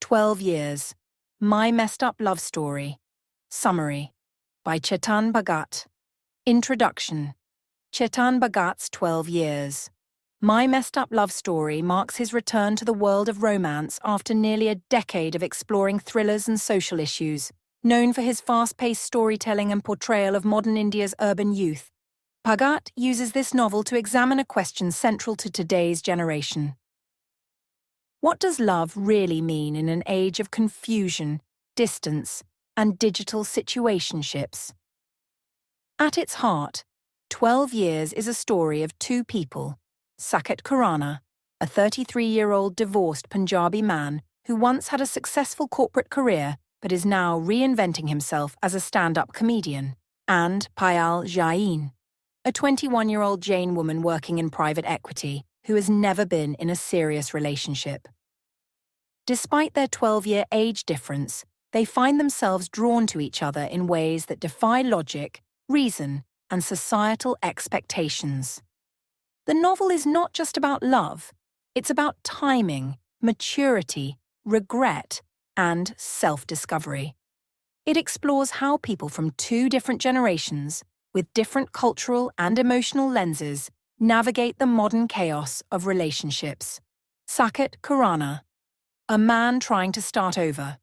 12 Years. My Messed Up Love Story. Summary. By Chetan Bhagat. Introduction. Chetan Bhagat's 12 Years. My Messed Up Love Story marks his return to the world of romance after nearly a decade of exploring thrillers and social issues. Known for his fast-paced storytelling and portrayal of modern India's urban youth, Bhagat uses this novel to examine a question central to today's generation. What does love really mean in an age of confusion, distance, and digital situationships? At its heart, 12 Years is a story of two people, Saket Khurana, a 33-year-old divorced Punjabi man who once had a successful corporate career but is now reinventing himself as a stand-up comedian, and Payal Jain, a 21-year-old Jain woman working in private equity who has never been in a serious relationship. Despite their 12-year age difference, they find themselves drawn to each other in ways that defy logic, reason, and societal expectations. The novel is not just about love, it's about timing, maturity, regret, and self-discovery. It explores how people from two different generations, with different cultural and emotional lenses, navigate the modern chaos of relationships. Saket Khurana, a man trying to start over.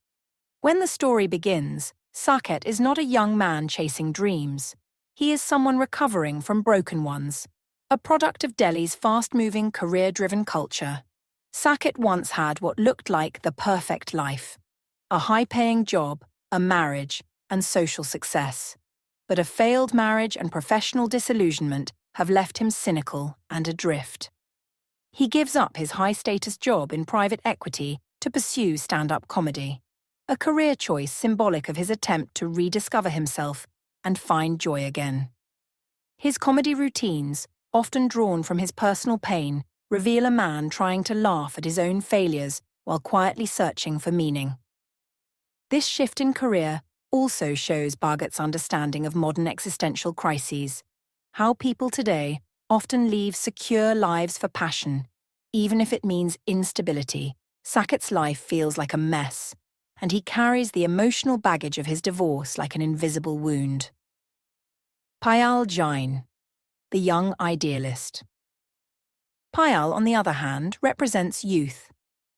When the story begins, Saket is not a young man chasing dreams. He is someone recovering from broken ones, a product of Delhi's fast-moving, career-driven culture. Saket once had what looked like the perfect life: a high-paying job, a marriage, and social success. But a failed marriage and professional disillusionment have left him cynical and adrift. He gives up his high-status job in private equity to pursue stand-up comedy, a career choice symbolic of his attempt to rediscover himself and find joy again. His comedy routines, often drawn from his personal pain, reveal a man trying to laugh at his own failures while quietly searching for meaning. This shift in career also shows Bhagat's understanding of modern existential crises, how people today often leave secure lives for passion, even if it means instability. Saket's life feels like a mess, and he carries the emotional baggage of his divorce like an invisible wound. Payal Jain, the young idealist. Payal, on the other hand, represents youth,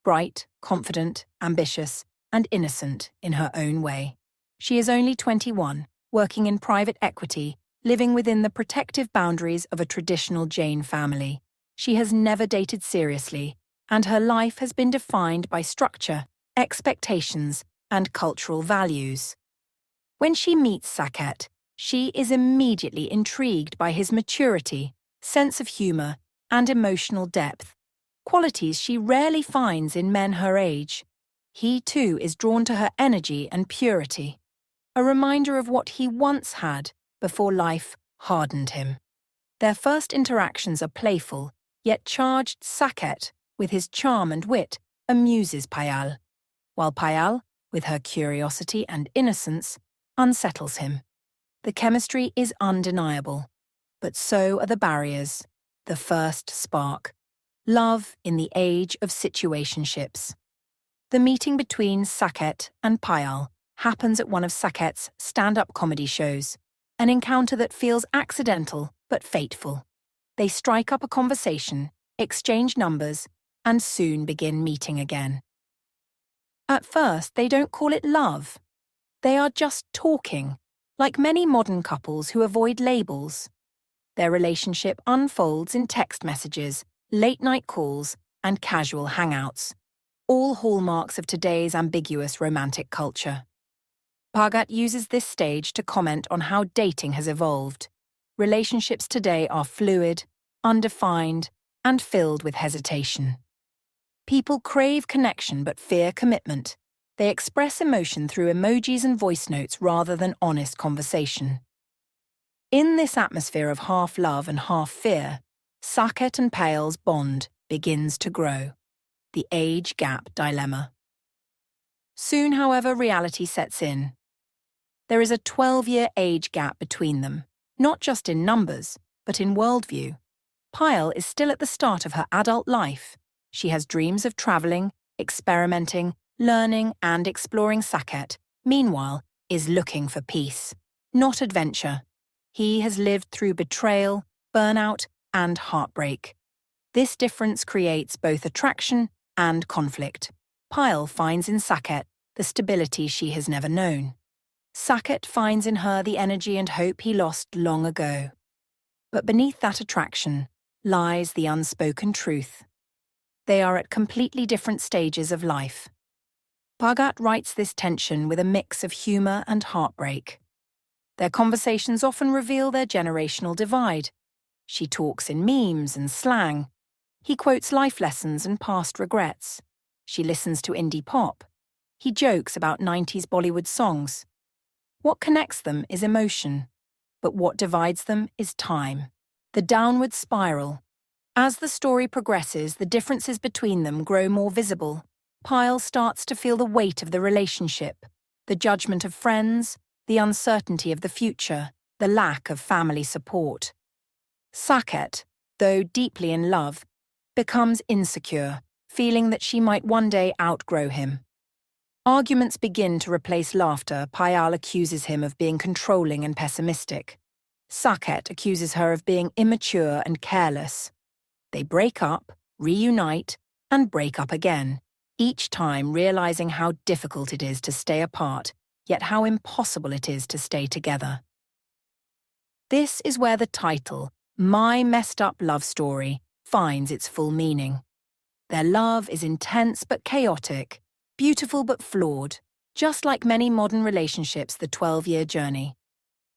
bright, confident, ambitious, and innocent in her own way. She is only 21, working in private equity, living within the protective boundaries of a traditional Jain family. She has never dated seriously, and her life has been defined by structure, expectations, and cultural values. When she meets Saket, she is immediately intrigued by his maturity, sense of humor, and emotional depth, qualities she rarely finds in men her age. He too is drawn to her energy and purity, a reminder of what he once had before life hardened him. Their first interactions are playful, yet charged. Saket, with his charm and wit, amuses Payal, while Payal, with her curiosity and innocence, unsettles him. The chemistry is undeniable, but so are the barriers, the first spark. Love in the age of situationships. The meeting between Saket and Payal happens at one of Saket's stand-up comedy shows, an encounter that feels accidental but fateful. They strike up a conversation, exchange numbers, and soon begin meeting again. At first, they don't call it love. They are just talking, like many modern couples who avoid labels. Their relationship unfolds in text messages, late-night calls, and casual hangouts, all hallmarks of today's ambiguous romantic culture. Bhagat uses this stage to comment on how dating has evolved. Relationships today are fluid, undefined, and filled with hesitation. People crave connection but fear commitment. They express emotion through emojis and voice notes rather than honest conversation. In this atmosphere of half love and half fear, Saket and Payal's bond begins to grow. The age gap dilemma. Soon, however, reality sets in. There is a 12-year age gap between them, not just in numbers, but in worldview. Payal is still at the start of her adult life. She has dreams of traveling, experimenting, learning and exploring Saket, meanwhile, is looking for peace, not adventure. He has lived through betrayal, burnout, and heartbreak. This difference creates both attraction and conflict. Pyle finds in Saket the stability she has never known. Saket finds in her the energy and hope he lost long ago. But beneath that attraction lies the unspoken truth. They are at completely different stages of life. Bhagat writes this tension with a mix of humour and heartbreak. Their conversations often reveal their generational divide. She talks in memes and slang. He quotes life lessons and past regrets. She listens to indie pop. He jokes about 90s Bollywood songs. What connects them is emotion, but what divides them is time. The downward spiral. As the story progresses, the differences between them grow more visible. Pyle starts to feel the weight of the relationship, the judgment of friends, the uncertainty of the future, the lack of family support. Saket, though deeply in love, becomes insecure, feeling that she might one day outgrow him. Arguments begin to replace laughter. Pyle accuses him of being controlling and pessimistic. Saket accuses her of being immature and careless. They break up, reunite, and break up again, each time realizing how difficult it is to stay apart, yet how impossible it is to stay together. This is where the title, My Messed Up Love Story, finds its full meaning. Their love is intense but chaotic, beautiful but flawed, just like many modern relationships, the 12-year journey.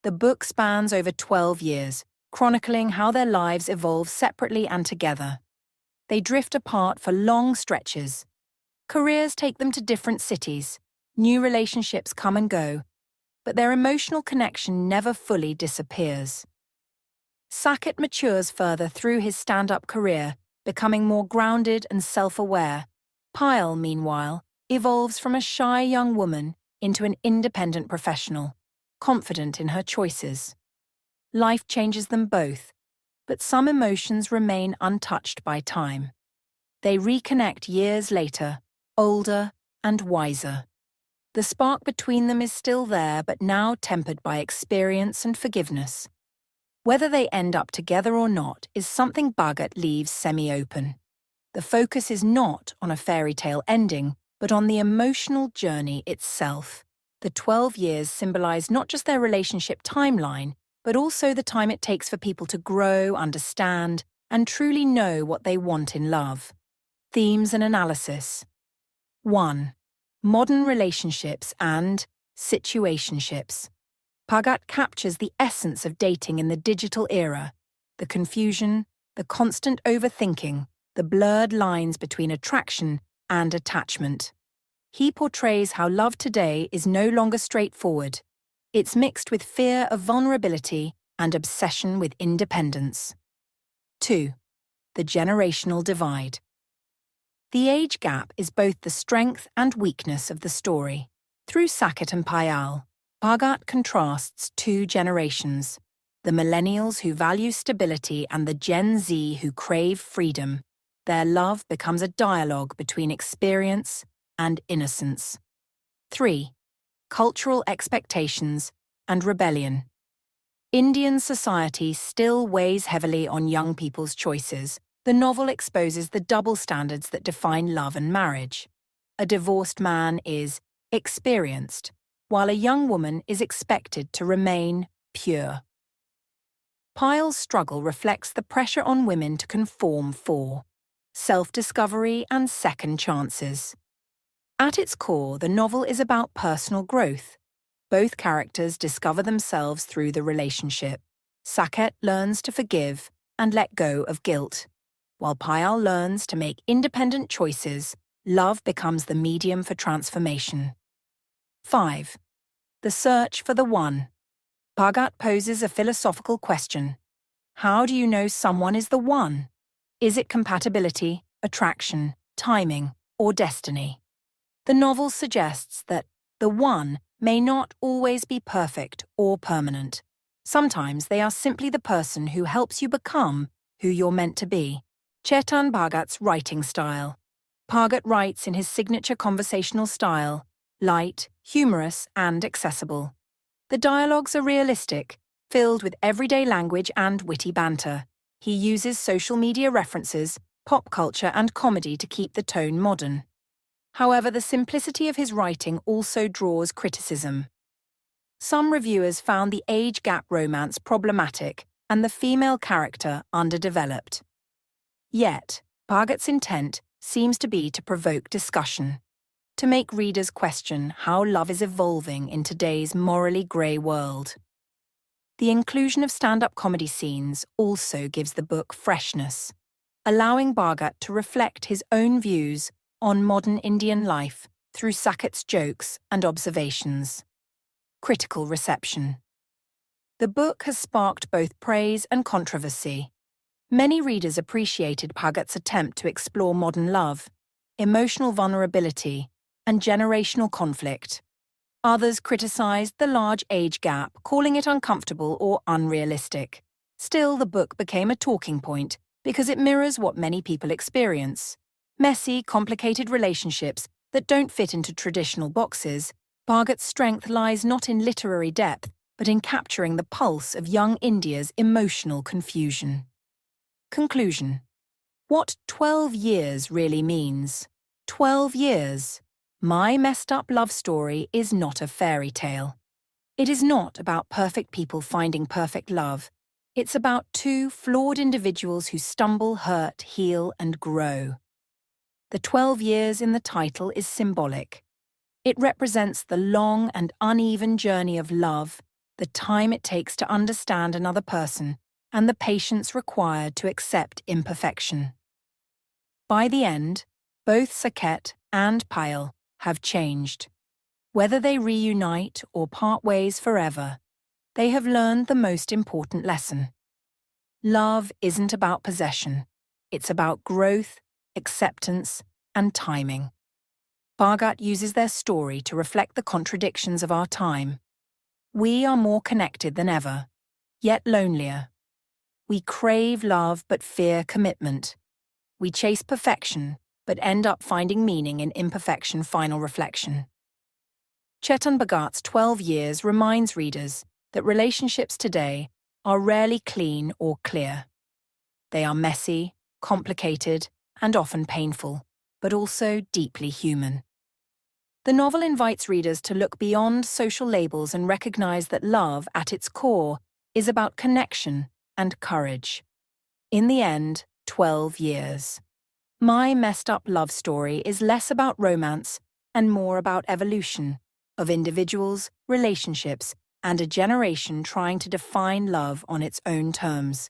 The book spans over 12 years, chronicling how their lives evolve separately and together. They drift apart for long stretches. Careers take them to different cities, new relationships come and go, but their emotional connection never fully disappears. Saket matures further through his stand-up career, becoming more grounded and self-aware. Pyle, meanwhile, evolves from a shy young woman into an independent professional, confident in her choices. Life changes them both, but some emotions remain untouched by time. They reconnect years later, older and wiser. The spark between them is still there, but now tempered by experience and forgiveness. Whether they end up together or not is something Bhagat leaves semi-open. The focus is not on a fairy tale ending, but on the emotional journey itself. The 12 years symbolize not just their relationship timeline, but also the time it takes for people to grow, understand, and truly know what they want in love. Themes and analysis. 1. Modern relationships and situationships. Bhagat captures the essence of dating in the digital era, the confusion, the constant overthinking, the blurred lines between attraction and attachment. He portrays how love today is no longer straightforward. It's mixed with fear of vulnerability and obsession with independence. 2. The generational divide. The age gap is both the strength and weakness of the story. Through Saket and Pyle, Bhagat contrasts two generations, the millennials who value stability and the Gen Z who crave freedom. Their love becomes a dialogue between experience and innocence. 3. Cultural expectations and rebellion. Indian society still weighs heavily on young people's choices. The novel exposes the double standards that define love and marriage. A divorced man is experienced, while a young woman is expected to remain pure. Pyle's struggle reflects the pressure on women to conform for self-discovery and second chances. At its core, the novel is about personal growth. Both characters discover themselves through the relationship. Saket learns to forgive and let go of guilt. While Pyle learns to make independent choices, love becomes the medium for transformation. 5. The search for the one. Bhagat poses a philosophical question. How do you know someone is the one? Is it compatibility, attraction, timing, or destiny? The novel suggests that the one may not always be perfect or permanent. Sometimes they are simply the person who helps you become who you're meant to be. Chetan Bhagat's writing style. Bhagat writes in his signature conversational style, light, humorous, and accessible. The dialogues are realistic, filled with everyday language and witty banter. He uses social media references, pop culture, and comedy to keep the tone modern. However, the simplicity of his writing also draws criticism. Some reviewers found the age gap romance problematic and the female character underdeveloped. Yet, Bhagat's intent seems to be to provoke discussion, to make readers question how love is evolving in today's morally grey world. The inclusion of stand-up comedy scenes also gives the book freshness, allowing Bhagat to reflect his own views on modern Indian life through Sakat's jokes and observations. Critical reception. The book has sparked both praise and controversy. Many readers appreciated Bhagat's attempt to explore modern love, emotional vulnerability, and generational conflict. Others criticized the large age gap, calling it uncomfortable or unrealistic. Still, the book became a talking point because it mirrors what many people experience. Messy, complicated relationships that don't fit into traditional boxes. Bhagat's strength lies not in literary depth, but in capturing the pulse of young India's emotional confusion. Conclusion. What 12 years really means. 12 years. My Messed Up Love Story is not a fairy tale. It is not about perfect people finding perfect love. It's about two flawed individuals who stumble, hurt, heal, and grow. The 12 years in the title is symbolic. It represents the long and uneven journey of love, the time it takes to understand another person, and the patience required to accept imperfection. By the end, both Saket and Payal have changed. Whether they reunite or part ways forever, they have learned the most important lesson. Love isn't about possession. It's about growth, acceptance, and timing. Bhagat uses their story to reflect the contradictions of our time. We are more connected than ever, yet lonelier. We crave love but fear commitment. We chase perfection but end up finding meaning in imperfection. Final reflection. Chetan Bhagat's 12 years reminds readers that relationships today are rarely clean or clear. They are messy, complicated, and often painful, but also deeply human. The novel invites readers to look beyond social labels and recognize that love, at its core, is about connection and courage. In the end, 12 years. My Messed Up Love Story is less about romance and more about evolution, of individuals, relationships, and a generation trying to define love on its own terms.